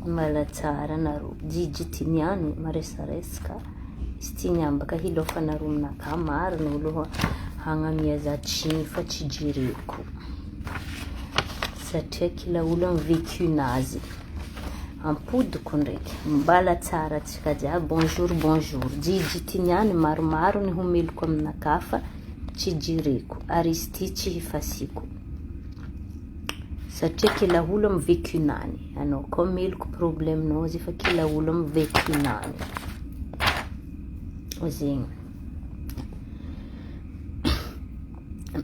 Malatsara nareo jijy tiniany maresaresaka izy ty niambaka hilofa nareo aminaka maro ny olo hagnamia zatriny fa tsy jireko satria kila olo amin'ny vécu-nazy ampodiko ndraiky mbala tsara tsika jiaby bonjour jijy tiniany maromaro ny homeloko aminaka fa tsy jireko ary izy ty tsy hifasiko satria kila olo amin'ny vécu-nany anao koa meloko probleminao izy fa kila olo amin'ny vécu-nany zegny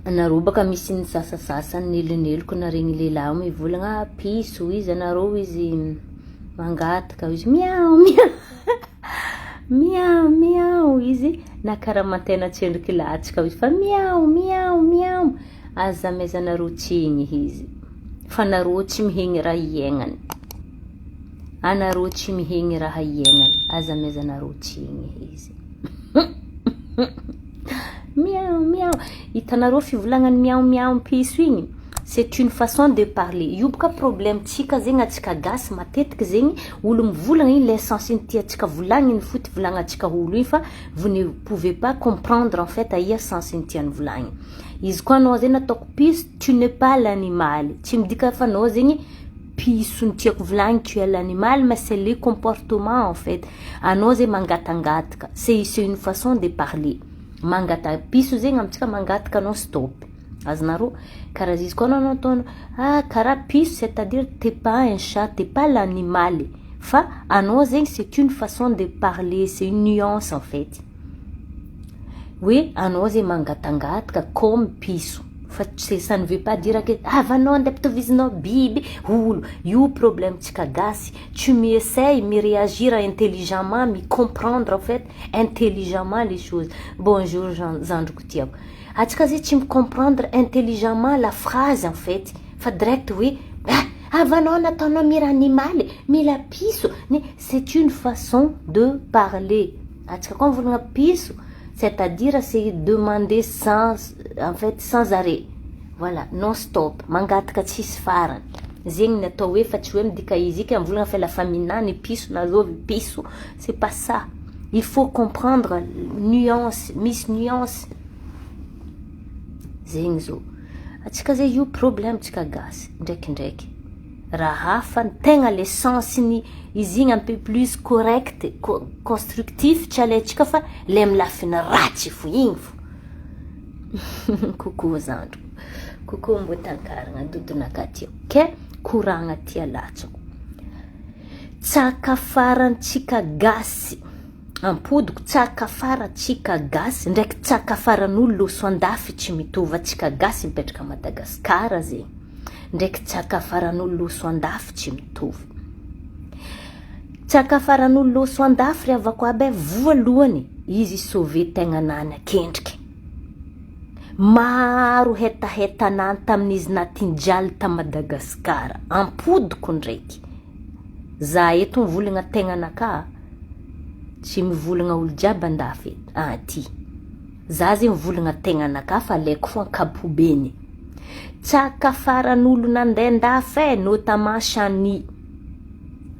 anareo baka misy ny sasasasa nelineloko na regny lehilahy mivolagna piso izy anareo izy mangataka izy miao miao izy na karaha-mantena tsendriky latsika izy fa miao aza mezanareo tsigny izy fa nareo tsy mihegny raha iaignany anareo tsy mihegny raha iaignany aza mezanareo tsigny izy miao hitanareo fivolagnany miao piso igny c'est une façon de parler io boka problème tsika zegny atsika gasy matetiky zegny olo mivolagna igny l'essence ny tiatsika volagniny foty volagnatsika olo igny fa vous ne pouvez pas comprendre en fait aia sens ny tiany volagny izy koa anao zegny ataoko piso tu n'es pas l'animal tsy midika fa anao zegny piso ny tiako volagny tu es l'animal mais c'est le comportement en fait anao zegny mangatangataka c'est une façon de parler mangata piso zegny amitsika mangataka anao stop azonareo karaha izy koa anao ataona karaha piso c'est-à-dire t'es pas un chat t'es pas l'animal fa anao zegny c'est une façon de parler c'est une nuance en fait oui anao zegny mangatangataka comme piso fa ça ne veut pas dire que vanao andeha pitovizinao biby olo io problème tsika gasy tu m'essayes me réagir intelligemment me comprendre en fait intelligemment les choses bonjour zandriko tiako atsika zay tsy me comprendre intelligemment la phrase en fait fa direct oui vanao nataonao mira animal mila piso c'est une façon de parler atsika koa mivolagna piso c'est-à-dire c'est demander sans arrêt voilà non stop mangataka tsisy farany zegny natao hoe fa tsy hoe midika izy ka mivolagna fa la faminany piso na zovy piso c'est pas ça il faut comprendre nuance misy nuance zegny zo atsika zay io problème tsika gasy ndraikindraiky raha hafa tegna l'essence ny izy igny un peu plus correct constructif tsy alaitsika fa le milafina ratsy fo igny fo coucou zandro coucou mbo tankaragna dodonaka ty ke koragna ty alatsako tsaka farantsika gasy ampodiko tsaka farantsika gasy ndraiky tsaka faran'olo loso andafy tsy mitovy atsika gasy mipetraka Madagasikara zegny ndraiky tsaka faran'olo loso andafy tsy mitovy tsaka faran'olo loso andafy ry avako aby voalohany izy sauvé tegnanany akendriky maro hetahetanany tamin'izy natinjaly ta Madagasikara ampodiko ndraiky za eto mivolagna tegnanaka tsy mivolagna olo jiaby andafy ty za zay mivolagna tegnanaka fa alaiko fo ankapobeny tsaka faran'olo nandendafy notamment Chani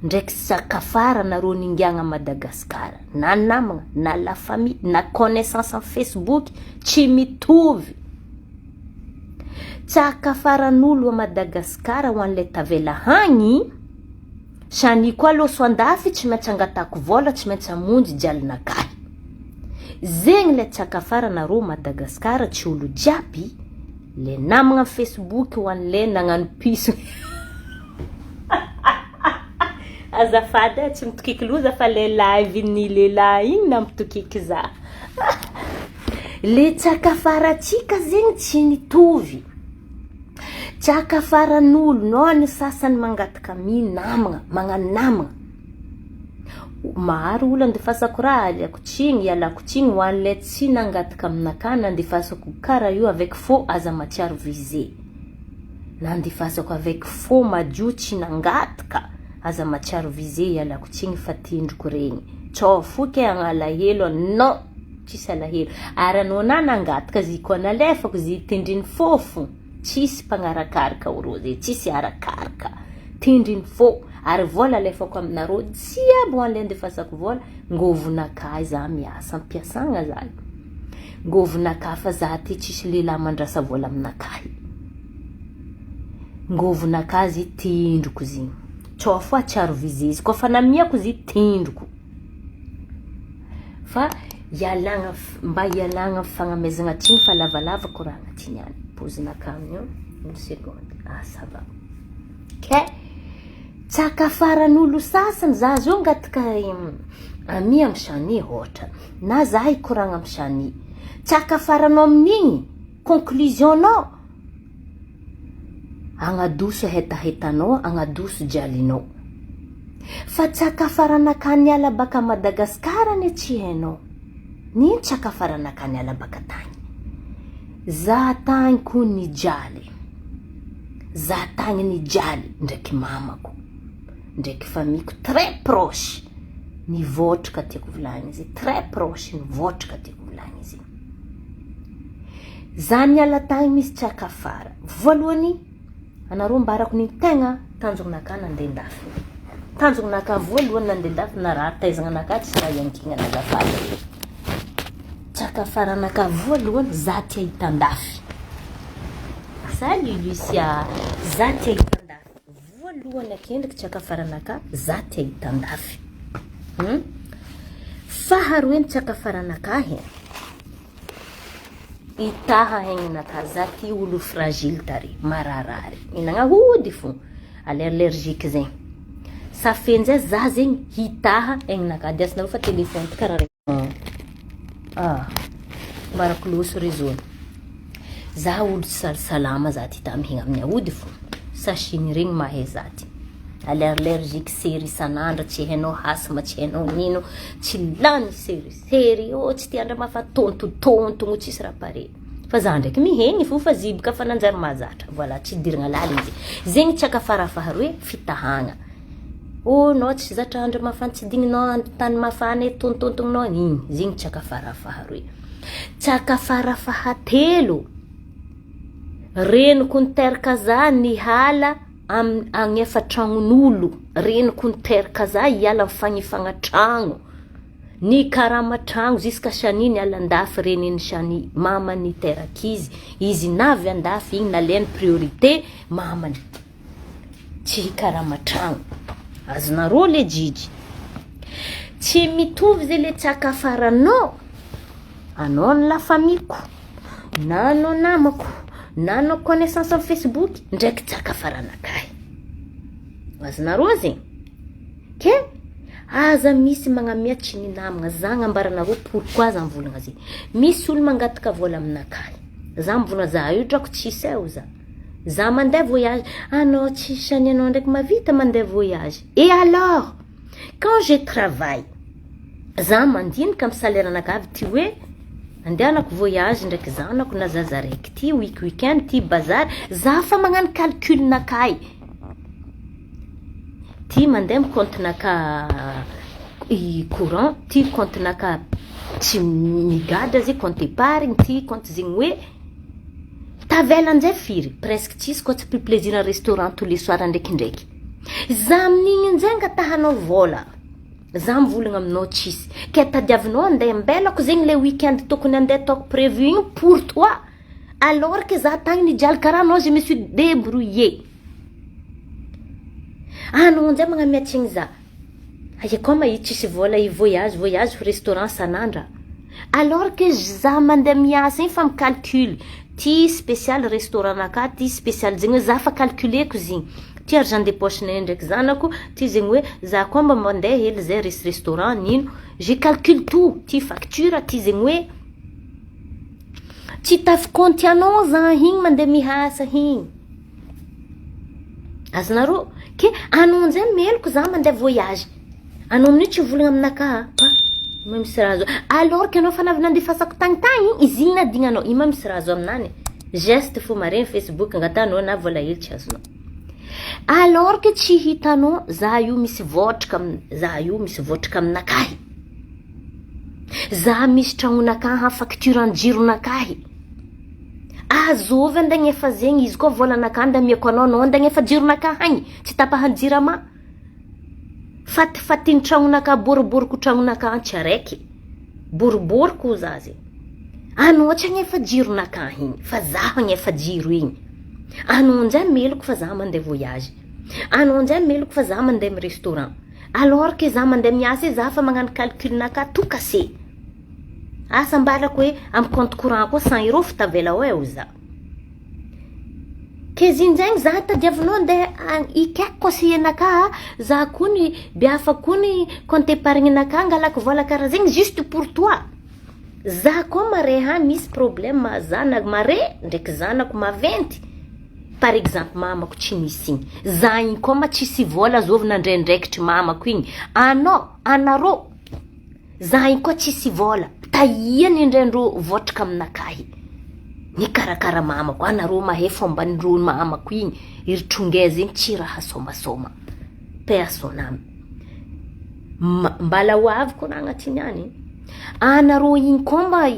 ndraiky tsaka faranareo ningiagna Madagasikara na namagna na la famille na connaissance en Facebook tsy mitovy tsaka faran'olo a Madagasikara ho an'ilay tavela hagny Chani koa loso andafy tsy maintsy angatako vola tsy maintsy amonjy jalinakahy zegny le tsaka faranareo Madagasikara tsy olo jiaby le namagna Facebook ho an'le nagnano piso azafady tsy mitokiky loza fa le live ny lehilahy igny na mitokiky za le tsaka faratsika zegny tsy nitovy tsaka faran'olo no ny sasany mangataka namagna magnano namagna maro olo andefasako raha aliako tsigny ialako tsigny ho an'le tsy nangataka aminaka nandefasako karaha io avec faux aza matiaro visé nandefasako avec faux madio tsy nangataka aza matiaro visé ialako tsigny fa tindriko regny tsao foke agnalahelo non tsisy alahelo ary anao na nangataka zy koa nalefako zy tindriny fofo tsisy mpagnarakaraka oro zay tsisy arakaraka tindriny fo ary vola alefako aminareo jiaby an'ilay andefasako vola ngovonaka za miasa ampiasagna za ngovonaka fa za ty tsisy lehilahy mandrasa vola aminakahy ngovonaka zy tindroko zigny tsao fa tsaro vizizy koa fa namiako zy tindroko fa ialagna mba ialagna fagnamezagna atsiny fa lavalava koraha agnatiny any pozinaka amio une seconde ça va ke tsaka faran'olo sasany za zao ngatka ami am shani ohatra na za ikoragna am shani tsaka faranao amin'igny conclusionao agnadoso hetahetanao agnadoso jalinao fa tsaka faranaka niala baka Madagasikara ne tsy hainao nino tsaka faranaka niala baka tagny za tagny ko ny jaly za tagny ny jaly ndraiky mamako ndraiky famiko très proche nivotraka tiako volagny izy très proche nivotraka tiako volagny izy za niala tagny misy tsaka fara voalohany anareo mbarako ny tegna tanjognaka nandeha-ndafy tanjognaka voalohany nandeha-ndafy na raha taizagnanaka tsy raha iankigna nazafady tsaka faranaka voalohany za tia hitandafy salut Lucia za tia hitandafy voalohany akendraky tsaka faranaka za tia hitandafy faharoeny tsaka faranaka itaha hegnanaka za ty olo fragile tary mararary inagna hody fo allergique zegny safenjay za zegny hitaha hegnanaka diasinareo fa telefone ty karaha mbarako loso réseau za olo salama za ty tamihigna amin'ny hody fo sashiny regny mahay za ty allergique série sanandra tsy hainao hasma tsy hainao nino tsy lany série tsy ty andra mafa tontontogno tsisy raha pare fa za ndraiky mihegny fo fa ziboka fa nanjary mahazatra voilà tsy dirigna lala izy zegny tsaka farafaharoe fitahagna nao tsy zatra andra mafana tsy digninao tany mafana tontontogninao igny zegny tsaka farafaharoe tsaka farafahatelo reniko niteraka za nihala agnefa tragnon'olo reniko niteraka za iala mifagnifanagna tragno ny karama tragno ziska shani ny alandafy reniny shani mamany niteraky izy navy andafy igny naleny priorité mamany tsy karama tragno azonareo le jiji tsy mitovy zay le tsaka faranao anao ny la famiko na anao namako na anao connaissance am Facebook ndraiky tsaka faranakahy azonareo zegny ke aza misy magnamiatry ny namagna za gnambaranareo pourquoi za mivolagna zegny misy olo mangataka vola aminakahy za mivolagna za io drako tsisy eo za mandeha voyage anao tsisy shani anao ndraiky mavita mandeha voyage et alors quand je travaille za mandinika am salaire anakavy ty hoe andehanako voyage ndraiky zanako na zaza raiky ty weekend ty bazary za fa magnano calcul nakay ty mandeha mikontenaka courant ty kontenaka tsy migadra zay compte épargne ty compte zegny hoe tavela anjay firy presque tsisy koa tsy plus plaisir en restaurant tous les soirs ndraikindraiky za amin'igny anjay ngatahanao vola za mivolagna aminao tsisy ke tadiavinao andeha ambelako zegny le weekend tokony andeha ataoko prévu igny pour toi alors que za tagny nijaly karaha anao je me suis débrouillé anao anjay magnamiatsy igny za aya koa mahita tsisy vola i voyage restaurant sanandra alors que za mandeha miasa igny fa micalcule ty spécial restaurant naka ty spécial zegny hoe za fa calculeko zegny ty argent de poche nay ndraiky zanako ty zegny hoe za koa mba mandeha hely zay restaurant nino je calcule tout ty facture ty zegny hoe tsy tafy compte anao za igny mandeha mihasa igny azonareo ke anao anjay meloko za mandeha voyage anao amin'io tsy volagna aminaka ima misy raha zo alors que anao fa navy nandefasako tagny izy igny nadignanao ima misy raha zo aminany geste fo mareny Facebook ngatanao na vola hely tsy azonao alors que tsy hitanao za io misy votraka aminakahy za misy tragnonakahy facture anjironakahy azovy andagny efa zegny izy koa volanakahy ndamiako anao andagny efa jironakahy agny tsy tapahanjirama Fatifatiny tragnonaka boriboriko tragnonaka antsy araiky. Boriboriko zazy. Anao tsy agny efa jironaka igny. Fa zaho agny efa jiro igny. Anao nzay meloko fa zaho mandeha voyage. Anao nzay meloko fa zaho mandeha amin'ny restaurant. Alors que zaho mandeha miasa zaho fa magnano calculnaka tout cassé. Asa mbalako hoe amin'ny compte courant koa 100 € fitavela eo za. Kezinjeng za tadiavinao andeha ikeko conseillenaka za kony biafa kony compte épargne-naka angalako vola karaha zegny juste pour toi. Za koa mare misy problème zanako mare ndraiky zanako maventy. Par exemple mamako tsy nisy igny. Za igny koa tsisy vola zovina ndraindraikitry mamako igny. Anarô za igny koa tsisy vola. Tahiany indraindro votraka aminakahy. Ny karakara mamako anarô mahay fomban'irô mamako igny iritrongazy igny tsy raha somasoma personam mbala hoavy ko nagnatiny any anarô igny komba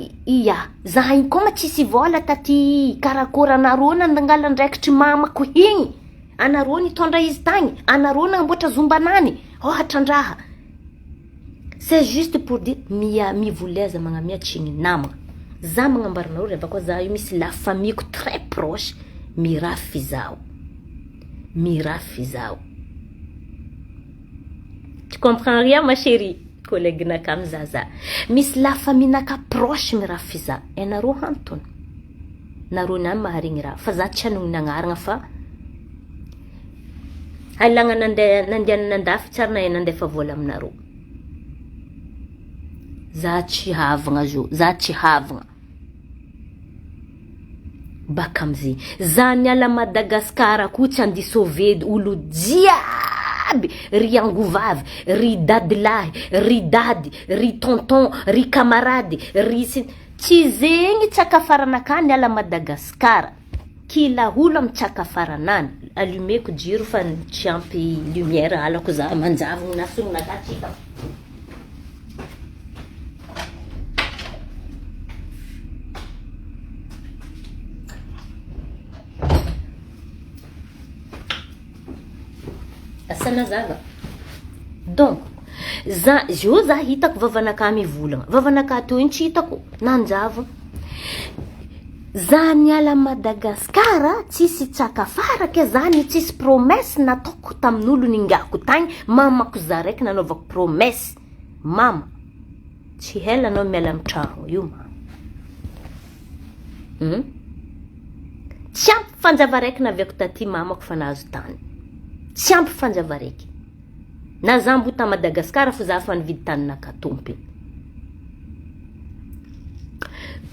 za igny komba tsisy vola taty karakora anarô nandangala ndraikitry mamako igny anarô nitondra izy tagny anarô namboatra zombanany hatrandraha c'est juste pour dire mivoleza magnamia tsiny namagna. Za magnambaranao reva koa za io misy la famille ko très proche mirafy zao. Tu comprends rien ma chérie? Collègue naka mzaza. Misy la famille naka proche mirafy za. Enaro hantony. Naro na maharigny raha fa za tsy anogny nagnaragna fa halagna nandiana nandafy tsara na nandefa vola aminarô. Za tsy havagna zo, za tsy havagna. Baka amizay za niala Madagasikara ko tsy andi sauver olo jiaby ry angovavy ry dadilahy ry dady ry tonton ry camarade ry tsy zegny tsakafaranaka niala Madagasikara kila olo amin'ny tsakafaranany allumeko jiro fa tsy ampy lumière alako za manjavogna nasogna nakatsika. Asana zava. Donc, za hitako vavanaka mivolagna. Vavanaka to tsy hitako nanjava. Za niala Madagasikara tsisy tsakafara ke zany tsisy promesse nataoko tamin'olo ningako tagny mamako za raiky nanaovako promesse. Mama, tsy hela anao miala amin'ny tragno io mama. Tsy ampy fanjava raiky naviako taty mamako fa nahazo tany. Tsy ampy fanjava raiky. Na za mbuta Madagasikara fa za fa nividy tany nakatompy.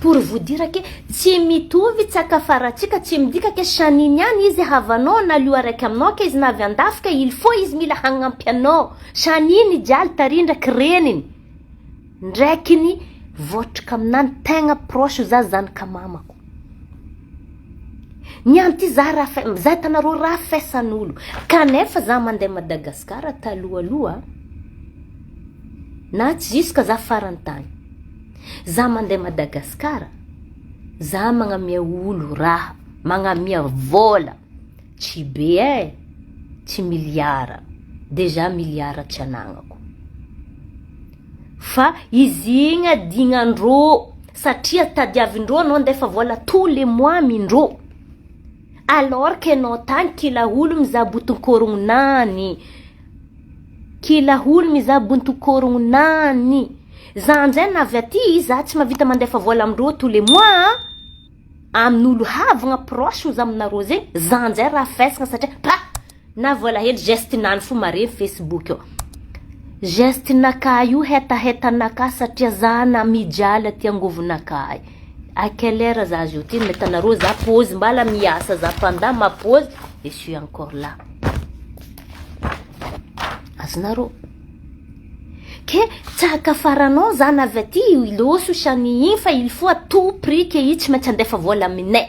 Pour vous dire que tsy mitovy tsakafaratsika tsy midika ke Shaniny any izy havanao na lio araiky aminao ke izy navy andafika il faut izy mila hagnampy anao. Shaniny jaly tarindraky reniny ndraikiny votraka aminany tegna proche za zanaka mamako. Nianty za tanarô raha fesan'olo kanefa za mandeha Madagasikara taloaloha na tsy jusque za farantany za mandeha Madagasikara za magnamia olo raha magnamia vola tsy be tsy miliara déjà miliara tsy anagnako fa izy igny adignandrô satria tadiavindrô anao andefa vola tous les mois mindrô. Alors que no tany kila olo mizaboton-korognonany. Kila olo mizaboton-korognonany. Za amizay navy aty za tsy mavita mandefa vola amindrô tous les mois. Amin'olo havagna proche ozy aminarô zegny. Za amizay raha fesagna satria na vola hely gestinany fo mare Facebook io. Gestinaka io hetahetanaka satria za na mijaly aty angovonaka. À quelle heure za ajouté metanaro za pause mbala miasa za pendant ma pause et je suis encore là. Aznaro. Que tsakafaranao za navety iloso Shani fa il faut à tout prix que itch maintsy andefa vola aminay.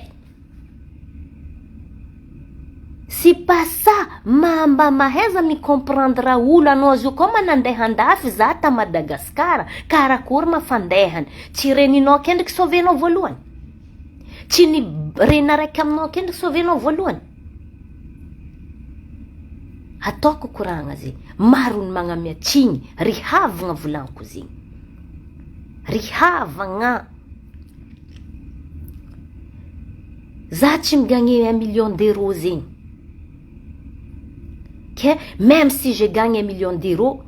C'est pas ça. Mamba maheza mi comprendre olo anao zo koa manandeha andafy za ta Madagasikara karakory mafandehany. Tsy reninao kendriky sauvenao voalohany. Tsy ny rena raiky aminao kendriky sauvenao voalohany. ataoko koragna zay maro ny magnamiatrigny ry havagna volaniko zegny ry havagna za tsy migagner 1 million d'euros zegny que même si je gagne 1 million d'euros,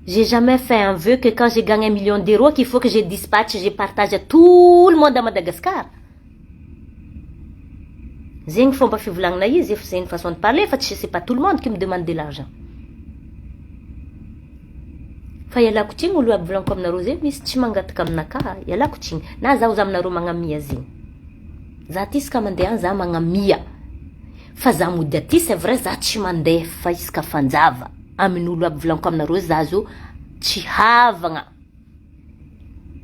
j'ai jamais fait un vœu que quand je gagne 1 million d'euros, qu'il faut que je dispatche, je partage à tout le monde à Madagascar. C'est une façon de parler, c'est pas tout le monde qui me demande de l'argent. Fa yala kuching ulu abvulan comme na rosé, mais si mangat comme naka, yala kuching. Na za uzam na ro mangamia zing. Zatis kamandean za mangamia. Fa za mudati c'est vrai za tsy mandeha fa iska fanjava amin'olo aby volaniko aminareo za zo tsy havagna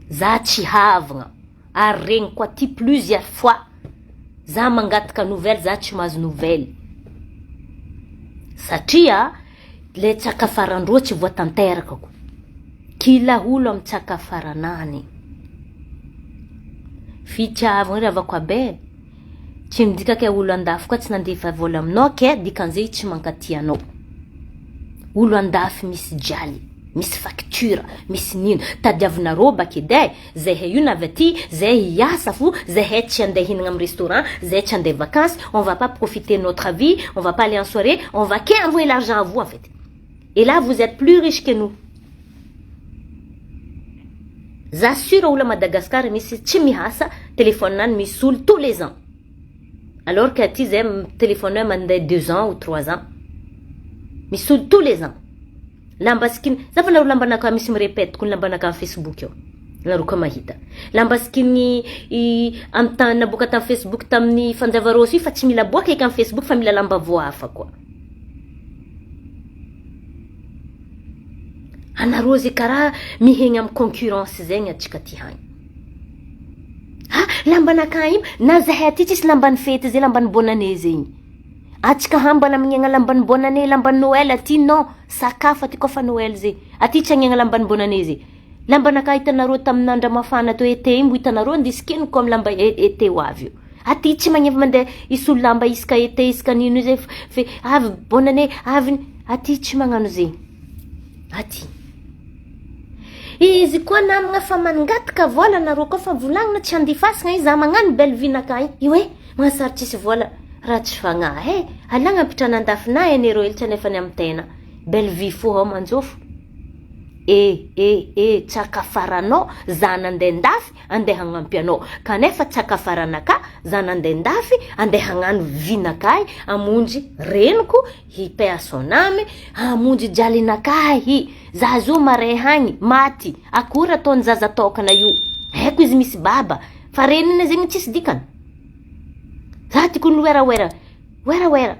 za tsy havagna ary regny koa ty plusieurs fois za mangataka nouvelle za tsy mahazo nouvelle satria le tsakafarandroa tsy voatanterakako kila olo amin'ny tsakafaranany fitiavagna ravako abe tsy midika ke olo andafy koa tsy nandefa vola aminao ke dikan'izay tsy mankaty anao olo andafy misy jaly misy facture misy nino tadiavinareo bakedy zay io navy aty zay hiasa fo zay tsy andeha hinagna amin'ny restaurant zay tsy andeha vacances on va pas profiter de notre vie on va pas aller en soirée on va qu'envoyer l'argent à vous en fait et là vous êtes plus riche que nous j'assure olo à Madagascar misy tsy mihasa téléphone nany misy olo tous les ans alors que tu sais, téléphoner mandé 2 ans ou 3 ans. Mais sous tous les ans. Lambaskin, ça va lamba na ka misi me répète kun lamba na ka Facebook yo. Na ro kama hita. Lambaskin i amta na buka ta Facebook tamni fanjava rosi fa tsy mila boka kan Facebook fa mila lamba voafa quoi. Ana rose kara mihegna am concurrence zegny atsika ty hagny. Lambana kaim na zahay ty tsisy lambany fety zay lambany bonne année zegny atsika hambana mignagna lambany bonne année lambany Noël aty non sakafo aty kofa Noël zay aty tsy agnagna lambany bonne année zay lambana ka hitanareo tamin'andro mafana to été imbo hitanareo ndiskino comme lamba été ho avy io aty tsy magneva mandeha isolo lamba isaka été isaka nino zay fe avy bonne année avy aty tsy magnano zay aty izy koa namagna fa mangataka vola nareo koa fa volagna tsy andifasagna izy za magnano belle vie nakay io mansary tsisy vola raha tsy fagnahy alagna apitrana andafina enero ilitsy anefany amin'ny tena belle vie fo ao manjofo tsakafaranao za nandeha ndafy andeha hagnampy anao kanefa tsakafaranaka za nandeha ndafy andeha hagnano vinakay amonjy reniko hipe asonamy amonjy jalinakay za zo mare hagny maty akora ataony zaza tokana io haiko izy misy baba fa reniny zegny tsisy dikany za tiko ny wera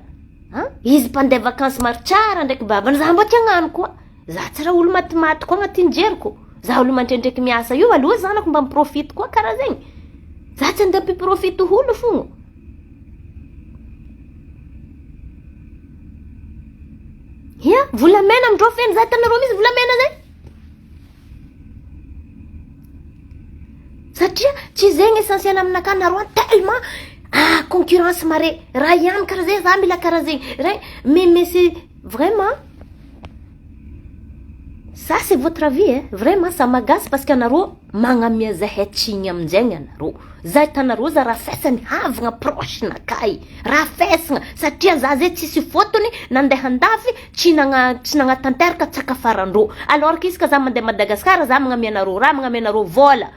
izy mpandeha vacances maro tsara ndraiky baba za mbo ty agnano koa za tsara olo matimaty koa agnatin'ny jeriko za olo mandrendraiky miasa io aloha zanako mba miprofity koa karaha zegny za tsy andeha mpiprofity olo fogno volamena amindreo feny za hitanareo misy volamena zay satria tsy zegny essentiel aminaka nareo tellement concurrence mare raha ihany karaha zay za mila karaha zegny mais c'est vraiment ça c'est votre avis vraiment ça m'agace parce que anareo magnamia zahay tsigny aminjegny anareo za hitanareo za raha fesany havagna proche nakay raha fesagna satria za zay tsisy fotony nandeha andafy tsy nagnatanteraka tsakafarandreo alors que izy ka za mandeha Madagascar za magnamia anareo raha magnamia anareo vola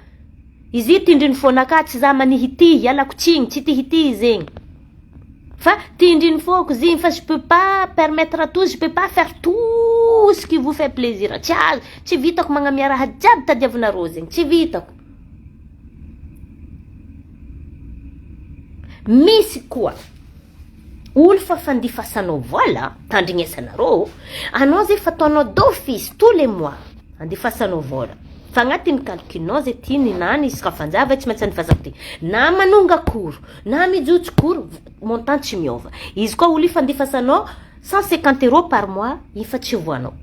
izy tindriny fonaka tsy za manihity alako tsigny tsy tihity zegny fa tindriny foko zegny fa je peux pas permettre à tous je peux pas faire tout ce qui vous fait plaisir tsy vitako magnamia raha jiaby tadiavinareo zegny tsy vitako misy koa olo fa fandifasanao vola tandrignesanareo anao zay fataonao d'office tous les mois andifasanao vola fa agnatin'ny calculinao zay ty ninany izy ka fanjava tsy maintsy andifasako ty na manonga koro na mijotso koro montant tsy miova izy koa olo fandifasanao 150 € par mois ifa tsy voanao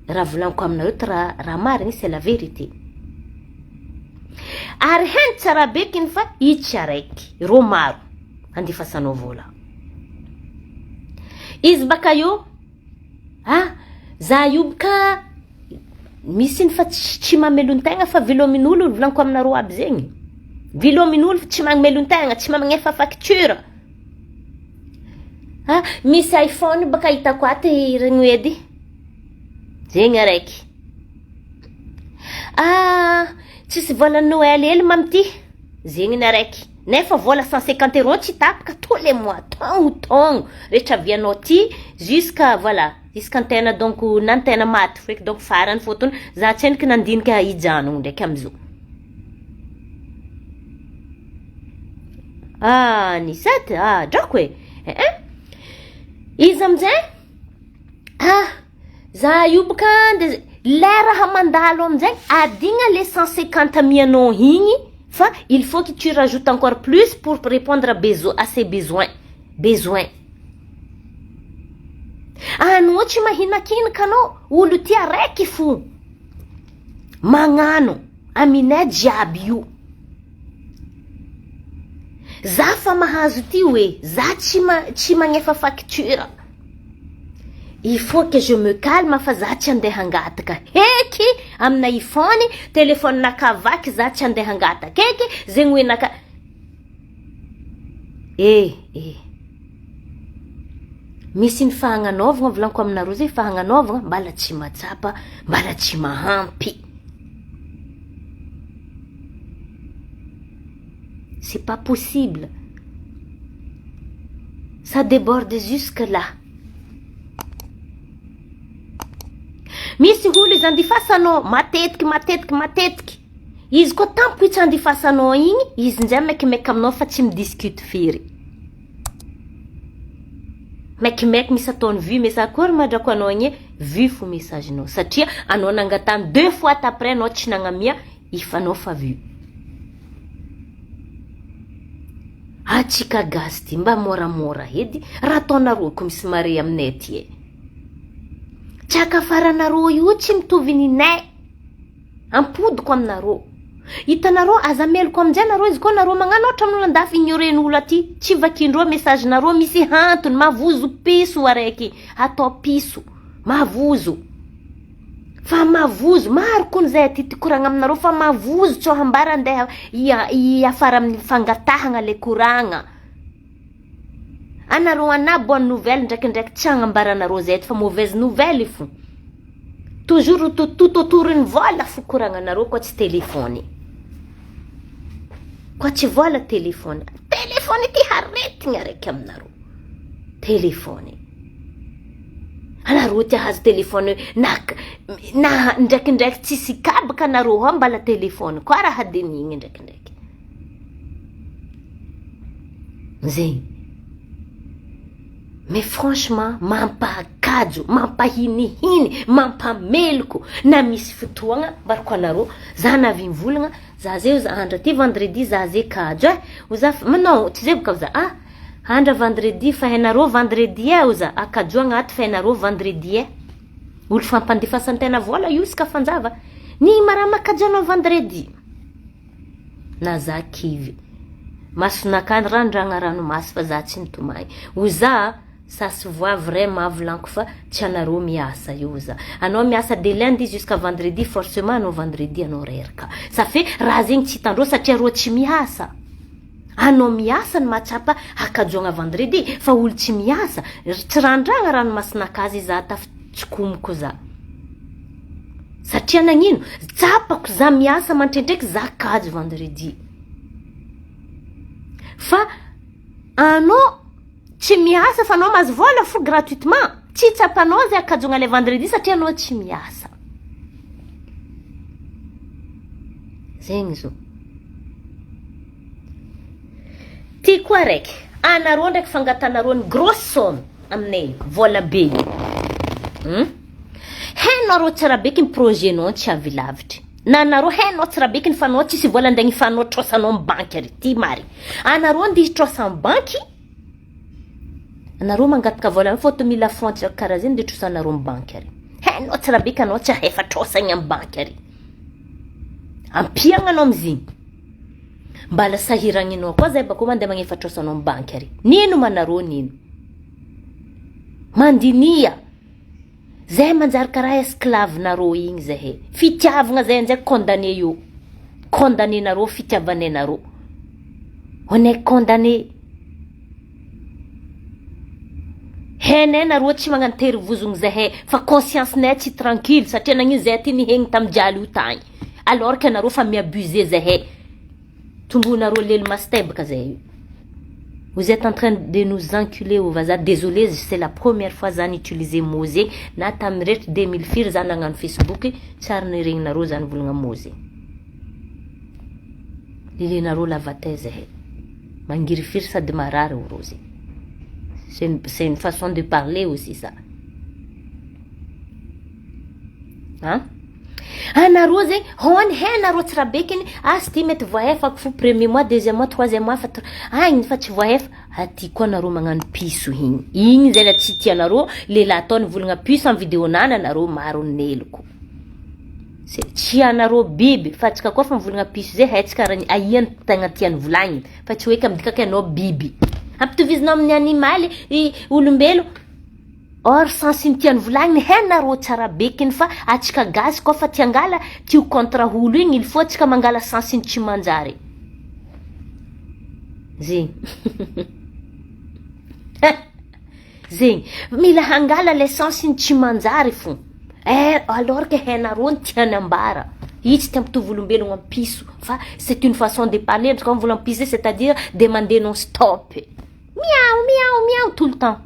raha volaniko aminareo ty raha marigny c'est la vérité ary heny tsara bekiny fa itsy araiky ro maro andifasanao vola izy baka io za io baka misy ny fa tsy mamelon-tegna fa vilomin'olo volaniko aminareo aby zegny. Vilomin'olo tsy mamelon-tegna, tsy magnefa facture. Misy iPhone baka hitako aty regny edy. Zegny araiky. Tsisy vola Noël hely mamty. Zegny ny araiky. Nefa vola 150 € tsy tapaka tous les mois. Togno. Rehetra vianao ty jusqu'à voilà. Iskantena donc nantena maty feky donc farany fotony za tsendiky nandinika hijanogno ndraiky amizao. Nisety drako izy amizay za io baka lera hamandalo amizay adigna les 150 mianao igny fa il faut que tu rajoutes encore plus pour répondre à ses besoins. Anao tsy mahinakinaka anao, olo ty araiky fo magnano aminay jiaby io. Za fa mahazo ty hoe za tsy magnefa facture. Il faut que je me calme fa za tsy andeha hangataka. Heky amina iPhone, téléphone nakavaky za tsy andeha hangataka. Heky zegny hoe naka misy ny fahagnanaovagna volaniko aminareo zay fahagnanaovagna mbala tsy matsapa, mbala tsy mahampy. C'est pas possible. Ça déborde jusque là. Misy olo izy andifasanao matetiky. Izy koa tampoka itsy andifasanao igny, izy nzay mekimeka aminao fa tsy midiscute firy. Mekimeka misy ataony vu message kory madrako anao igny vu fo message nao satria anao nangatany 2 fois après anao tsy nagnamia ifanao fa vu. Atsika gasy ty mba moramora edy raha ataonareo ko misy mare aminay ty Tsaka faranareo io tsy mitovy ninay. Ampodiko aminareo. Hitanareo aza meloko amizay nareo izy koa nareo magnano ohatra amin'olo andafy ignoren'olo aty. Tsy vakindreo message nareo misy hantony mavozo piso araiky. Atao piso. Mavozo. Fa mavozo maro koa zay aty tikoragna aminareo fa mavozo tsao hambara andeha iafara amin'ny fangatahagna le koragna. Anareo ana bonne nouvelle ndraikindraiky tsy agnambaranareo zay fa mauvaise nouvelle fo. Toujours tout autour une vola fo koragnanareo koa tsy téléphone. Koa tsy vola téléphone. Téléphone ty haretigny araiky aminareo. Téléphone. Anareo ty hazo téléphone na ndraikindraiky tsy sikabaka anareo ao mbala téléphone koa raha denigny ndraikindraiky. Zay. Mais franchement, mampakajo, mampahinihiny, mampameloko, na misy fotoagna barako anareo, za navy mivolagna, za zay za andra ty vendredi za zay kajo uza non, tsy zay boka za andra vendredi fa henareo vendredi uza akajoagna aty fa henareo vendredi olo fampandifasantena vola io ska fanjava. Ni marama kajanao vendredi. Na za kivy. Masonaka randragna ranomasy fa za tsy nitomagny. Uza ça se voit vraiment volanko fa tsy anareo miasa io za. Anao miasa de lundi jusqu'à vendredi forcément anao vendredi anao reraka. Ça fait raha zegny tsy hitandreo satria reo tsy miasa. Anao miasa ny matsapa akajoagna vendredi fa olo tsy miasa tsy randragna ranomasinakazy za tafitsikomboko za. Satria nagnino tsapako za miasa mantrendraiky za kajo vendredi. Fa anao tsy miasa fa anao mahazo vola fo gratuitement. Tsy tsapanao zay akajoagna le vendredi satria anao tsy miasa. Zegny zo. Ty koa raiky. Anareo ndraiky fangatanareo ny grosse somme aminay vola be. Hainareo tsara beky ny projet nao tsy avy lavitry. Na anareo hainao tsara beky ny fanao tsisy vola ndegny fanao trosanao amin'ny banky ary ty mari. Anareo ndi trosa amin'ny banky. Anareo mangataka vola photo 1000 francs karaha zay ndi trosanareo amin'ny banky ary. Hainao tsara beky anao tsy efa trosagny amin'ny banky ary. Ampiagna anao amizigny. Mbala sahiragny anao koa zay bako mandeha magnefa trosanao amin'ny banky ary. Nino manareo nino? Tsy zay boka za. Anareo ndraiky fangatanareo ny grosse somme aminay vola be. Hainareo tsara beky ny projet nao tsy avy lavitry. Na anareo ndi trosa amin'ny banky. Anareo mangataka vola photo 1000 francs karaha zay ndi trosanareo amin'ny banky ary. Hainao tsara beky anao tsy efa trosagny amin'ny banky ary. Ampiagna anao amizigny. Mbala sahiragny anao koa zay bako mandeha magnefa trosanao amin'ny banky ary. Nino manareo nino? mandinia zay manjary karaha esclave nareo igny zay fitiavagna zay ndraiky condamné io condamné nareo fitiavanay nareo on est condamné henay nareo tsy magnano terivozogny zay fa conscience-nay tsy tranquille satria nagnino zay ty nihegny tamin'ny jaly io tagny alors que nareo fa miabusé zay tombo nareo lelo mastebaka zay. Vous êtes en train de nous enculer au vaza. Désolé, c'est la première fois que j'utilise mose. Na tamret 2000 fir zana ngan Facebook. Charne ring na rosa nvulunga mose. Lili na rola vateze. Mangiri fir sa de marare au rose. C'est une façon de parler aussi ça. Hein? Ana rose, hon hen aro trabekini, asti met voef ak fu premier mois, deuxième mois, troisième mois, fat in fat voef ati ko na ro mangan piso hin. Igny zay la tsy tianaro, le la ataony volagna piso en vidéo nana naro maro neloko. Se tianaro biby, fatsika koa fa volagna piso zay hetsika rany aiany tagna tiany volagny, fa tsy hoe kamdikaka anao biby. Ampitovizinao amin'ny animaly, olombelo. Or sans tiany volagny henaro tsara bekiny fa atsika gasy koa fa tiangala tio contre holo igny il faut tsika mangala sans tsy manjary. Zegny. Zegny, mila hangala le sans tsy manjary fo. Alors que henaro tiany ambara. Ici t'as tout voulu bien piso. Fa c'est une façon de parler quand vous l'empisez, c'est-à-dire demander non stop. Miaou miaou miaou tout le temps.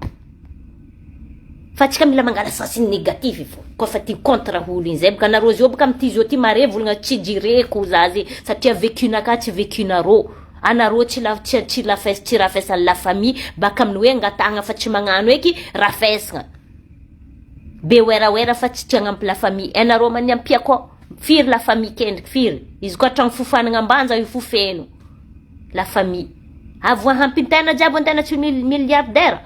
Fatsika mila mangala sensiny négatif ifo ko fa ty contre holo igny zay baka nareo zio baka amty zio ty mare volagna tsy jireko zazy satria vécunaka tsy vécunareo anareo tsy rafesa la famille baka amin'ny hoe angatagna fa tsy magnano eky rafesagna be wera fa tsy tiagnampy la famille anareo maniampia ko firy la famille kendriky firy izy koa tragno fofanagna ambanja io fofeno la famille avoa hampintena jiaby antena tsy milliardaire.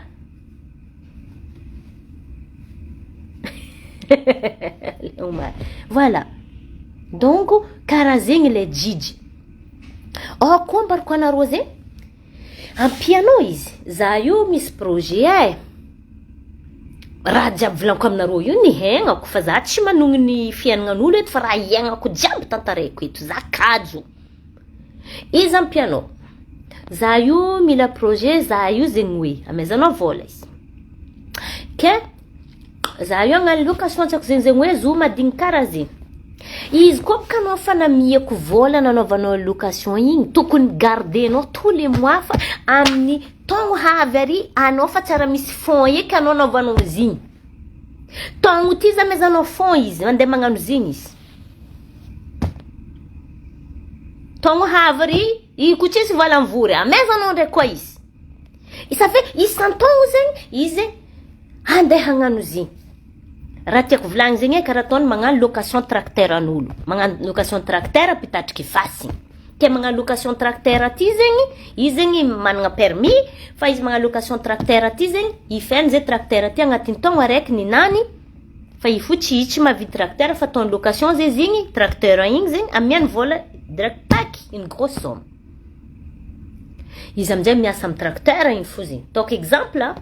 Voilà. Donc, karazegny le jiji. Oh, kombar ko na rose. En piano izy. Za io misy projet raha jiaby volaniko aminareo io ni hegnako fa za tsy manogno ny fiaignan'olo eto fa raha iagnako jiaby tantareko eto za kajo. Izy en piano. Za io mila projet za io zegny hoe amezanao vola izy. Ke za io agnano location tsako zegny hoe zo madigny karaha zegny. Izy koa ka anao fa namiako vola nanaovanao location igny tokony gardenao tous les mois fa amin'ny taogno havy ary anao fa tsara misy fond eky anao naovanao zigny. Taogno ty za mezanao fond izy mandeha magnano zigny izy. Taogno havy ary iko tsisy vola mivory amezanao ndraiky koa izy. Isa fe isan-taogno zegny izy andeha hagnano zigny. Raha tiako volagny zegny karaha ataony magnano location tracteur an'olo. Magnano location tracteur pitatriky fasiny. Ke magnano location tracteur aty zegny, izy zegny managna permis, fa izy magnano location tracteur aty zegny, ifeny zay tracteur aty agnatin'ny taogno araiky ninany, fa ifotsy tsy mahavidy tracteur fa ataony location zay zegny, tracteur igny zegny amiany vola direct tac, une grosse somme. Izy amizay miasa amin'ny tracteur igny fo zegny. Donc exemple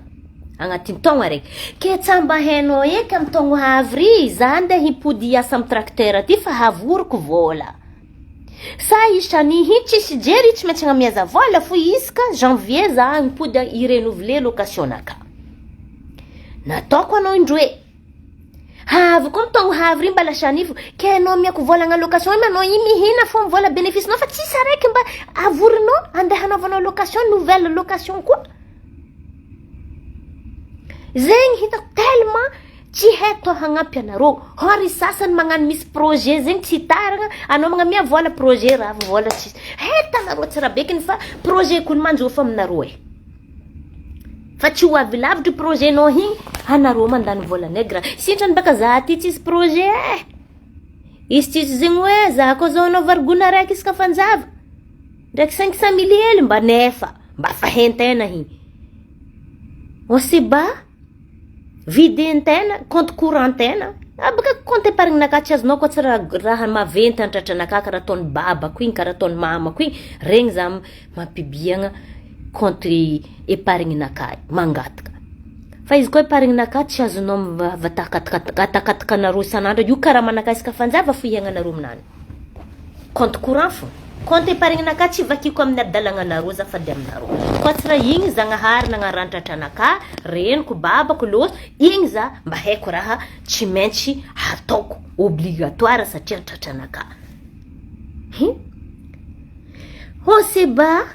agnatin'ny taogno araiky. Ke tsamba hainao eky amin'ny taogno havry, za andeha hipody hiasa amin'ny tracteur aty fa havoriko vola. Sa isany hi tsisy jery tsy maintsy agnamiaza vola fo isaka janvier za hipody i-renouveler location naka. Nataoko anao indroe. Havy koa taogno havry mba lasany fo. Ke anao miako vola agna location ma anao mihina fo vola bénéfice nao fa tsisy araiky mba avorinao andeha hanovanao location nouvelle location koa. Zegny hitako tellement tsy heto hagnampy anareo. Hory sasany magnano misy projet zegny tsy taragna, anao magnamia vola projet raha vola tsisy. Heta anareo tsara bekiny fa projet koa manjofa aminareo e. Fa tsy ho avy lavitry projet nao igny, anareo mandany vola negra. Sitrany baka za aty tsisy projet e. Izy tsisy zegny hoe za koa zao anao varigona raiky isaka fanjava. Ndraiky 500 000 hely mba nefa, mba fahentena igny. On se bat. Vide antena, compte courant antena. Baka compte épargne naka tsy azonao koa tsara raha maventy antratra naka karaha ataony babako igny, karaha ataony mamako igny. Regny za mampibiagna compte épargne naka mangataka. fa izy koa parinaka tsy azonao vatakatakanaroa isan'andro io karaha manakasika fanjava fo iagnanareo aminany compte courant fo compte épargne-naka tsy vakiko amin'ny adalagnanareo zafady aminareo koa tsy raha igny zagnahary nagnarandratra anaka reniko babako loso igny za mba haiko raha tsy maintsy hataoko obligatoire satria tratra anaka oh c'est bas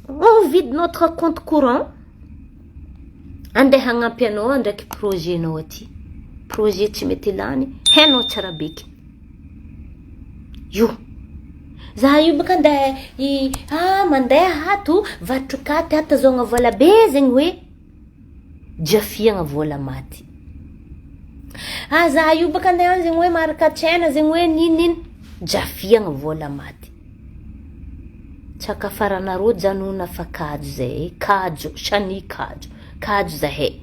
on vide notre compte courant andeha hagnampy anao ndraiky projet nao aty projet tsy mety lany hainao tsara beky io za io baka andeha mandeha ato vatrokaty atazogna vola be zegny hoe jafiagna vola maty za io baka andeha zegny hoe maraka tsena zegny hoe nininy jafiagna vola maty tsaka faranareo janona fa kajo zay kajo shani kajo zahay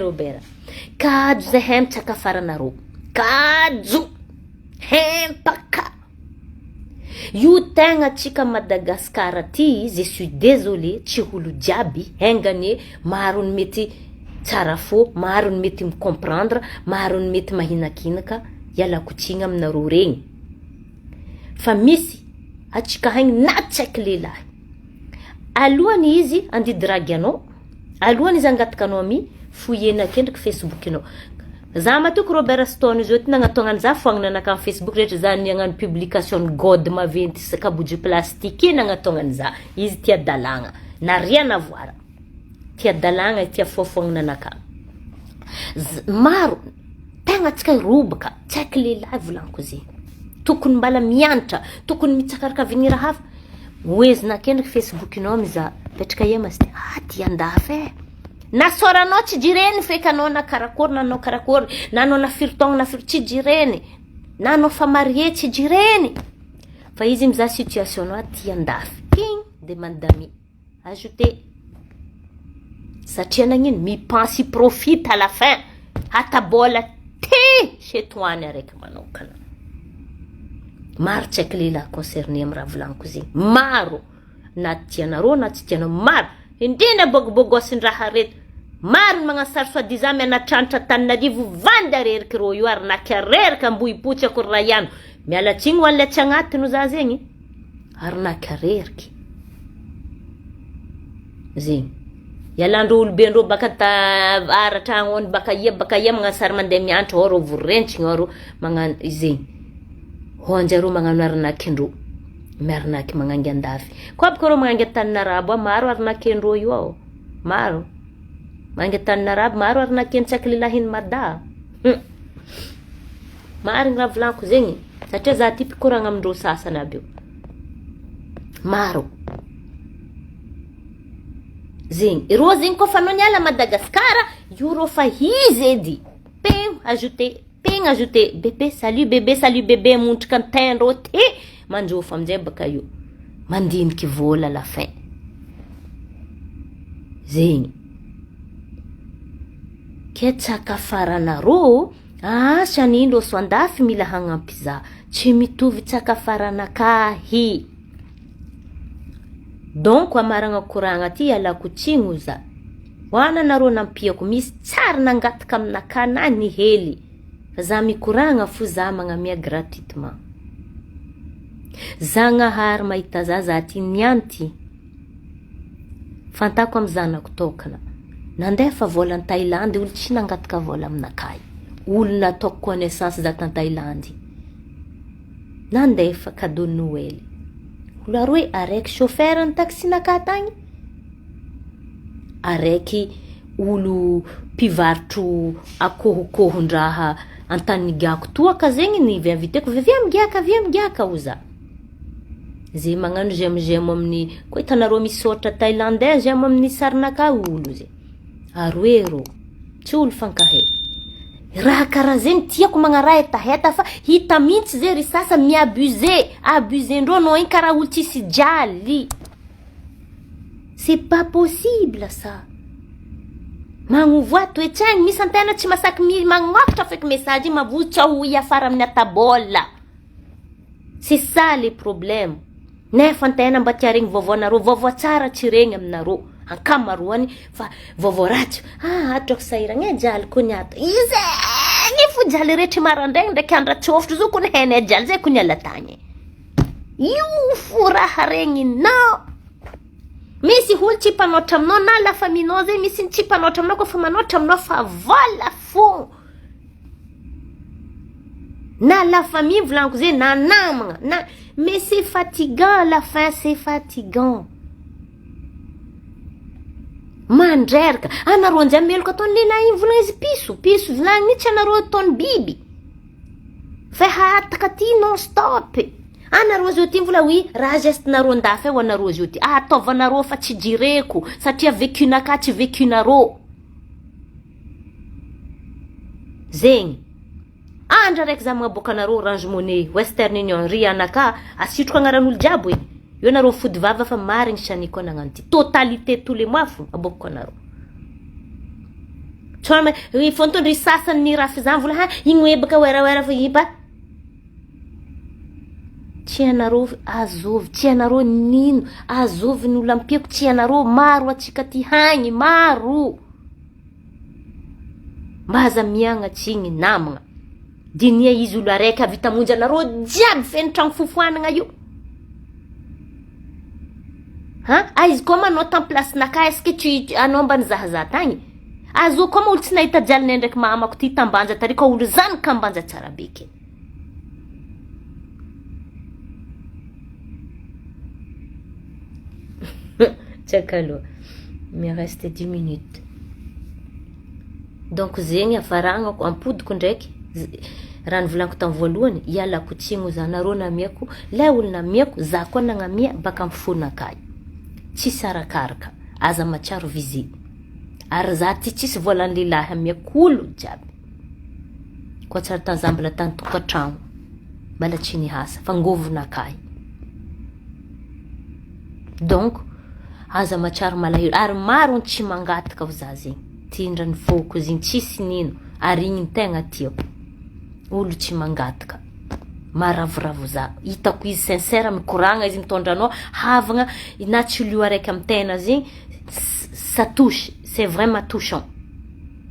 Robert kajo zahay mitsaka faranareo kajo hempaka io tegna tsika Madagasikara ty je suis désolé tsy holo jiaby hengany maro ny mety tsara fô maro ny mety comprendre maro ny mety mahinakinaka ialakotsigna aminareo regny fa misy atsika haigny na tsaiky lehilahy alohany izy andidragy anao alohany izy angatakanao ami fouillena kendriky Facebook anao za matoko Robert Stone izy oty nagnatongany za foagnana anaka amin'ny Facebook rehetra za niagnano publication god maventy sakabojo plastique nagnatongany za izy tia dalagna na rien à voir tia dalagna tia foafoagnana anaka maro tegna tsika robaka tsaiky lehilahy volaniko zegny tokony mbala mianatra tokony mitsakaraka vignira hafa oezina kendriky Facebook inao miza petraka iamazy tia andafy nasoranao tsy jireny feka anao na karakory nanao karakory nanao na firtogna na tsy jireny nanao fa marie tsy jireny fa izy miza situation nao tia andafy demande d'amis ajouter satria nagnino mipense profite à la fin hatabola chez toi araiky manokana maro tsaiky lehilahy concerné amin'ny raha volaniko zegny maro na tianareo na tsy tianao maro indrindra bogobogosin-draha reto maro ny magnasary soi-disant mianatranitra Tananarivo vandy areriky rô io arinaky arerika ambohipotsy ako rayano miala tsigny ho an'le tsy agnatiny za zegny arinaky areriky zegny ialandro olobe andreo baka aratra agny baka ia magnasary mandeha mianatra oro vorentsiny oro magnano zegny honjareo magnano arinaky andreo miarinaky magnangy andafy koa baka rô magnangy Tananarabo maro arinaky andreo io ao maro mangy Tananarabo maro arinaky tsaiky lelahiny mada marigny raha volaniko zegny satria za ty pikoragna amindreo sasany aby io maro zegny rô zegny koa fa anao niala Madagasikara io rô fa izy edy ajouter bébé salut bébé montrika antendreo ty manjofa amizay baka io mandiniky vola la fin zegny ketsaka faranareo sanindro so andafy mila hagnampy za tsy mitovy tsaka faranakahy donc amaragna koragna ty alako tsigno za hoana nareo nampiako misy tsara nangataka aminaka nany hely fa za mikoragna fo za magnamia gratuitement zagnahary mahita za ty nianty fantako amy zanako tokana nandeha fa vola ny Thaïlande olo tsy nangataka vola aminakay olo nataoko connaissance za tan Thaïlande nandeha fa cadeau Noël olo aroe araiky chauffeur ny taxinaka tagny araiky olo mpivarotro akohokohondraha antanigako toaka zegny ny inviteko via migiaka o za ze magnano j'aime amin'ny koa hitanareo misaotra thaïlandais j'aime amin'ny sarinaka olo ze aroero tsy olo fankahay raha karaha zegny tiako magnaraha hetaheta fa hita mihitsy ze ry sasa abusendreo nao igny karaha olo tsisy jaly c'est pas possible ça magnovoa toetsaigny misy antena tsy masaky magnoakatra feky message mavotsy ao iafara amin'ny atabola c'est ça les problèmes nefa antena mba tiaregny vaovaonareo vaovoa tsara tsy regny aminareo ankamaroany fa vovoratsy atrako sairagna jaly kony ato izegny fo jaly rehetra marandraigny ndraiky andratsofotro zo kony hena jaly zay kony alatagny io fo raha regny nao misy olo tsy mpanoatra aminao na la faminao zay misy tsy mpanoatra aminao koa fa manoatra aminao fa vola fo na la famille volaniko zay na namagna na mais c'est fatigant à la fin, c'est fatigant. Mandreraka anareo anjay meloka ataony lehilahy iny volagna izy piso volagny mihitsy anareo ataony biby fa hataka ty non stop anareo zio ty vola oui raha gestinareo andafy ao anareo zio ty ataovanareo fa tsy jireko satria vécunaka tsy vécunareo zegny andra raiky za magnaboaka anareo Orange Money Western Union ry anaka asitroko agnaran'olo jiaby hoe io anareo fody vava fa marigny saniko nagnano ty totalité tous les mois fo abokako anareo tsoma fontony ry sasany ny raha fizany vola igny ebaka wera fa iba tsy anareo azovy tsy anareo nino azovy ny olo ampiako tsy anareo maro atsika ty hagny maro mbaza miagna tsigny namagna dinia izy olo araiky avita monjy anareo jiaby feno tragno fofoanagna io izy koa manao tam place naka eske tsy anao mbany zahazaha tagny azo koa olo tsy nahita jalinay ndraiky mamako ty tambanja tary ka olo zany kambanja tsara beke tsaka aloha mais reste 10 minutes donc zegny avaragnako ampodiko ndraiky raha nivolaniko tamin'ny voalohany ialako tsigny za nareo namiako lay olo namiako za koa nagnamia baka mifonakay tsisy arakaraka aza matsiaro vizy ary za ty tsisy volan'ny lehilahy amiako olo jiaby koa tsara tanzambala tany tokatragno mbala tsy nihasa fa ngovonakay donc aza matsiaro malahelo ary maro tsy mangataka za zegny tindra ny foko zegny tsisy nino ary igny tegna tiako olo tsy mangataka maravoravo za hitako izy sincère mikoragna izy mitondra anao havagna na tsy lio araiky amy tena zegny ça touche c'est vraiment touchant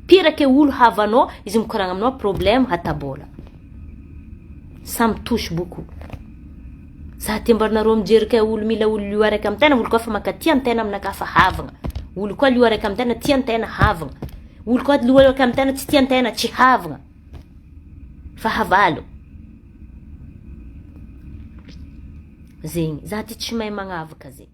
pire ke olo havanao izy mikoragna aminao problème hatabola ça me touche beaucoup za tembarnareo mijery ke olo mila olo lio araiky amy tena olo koa fa makatia amy tena aminaka fa havagna olo koa lio araiky amy tena tia amy tena havagna olo koa lio araiky amy tena tsy tia amy tena tsy havagna fa havalo zegny za ty tsy mahay magnavaka zegny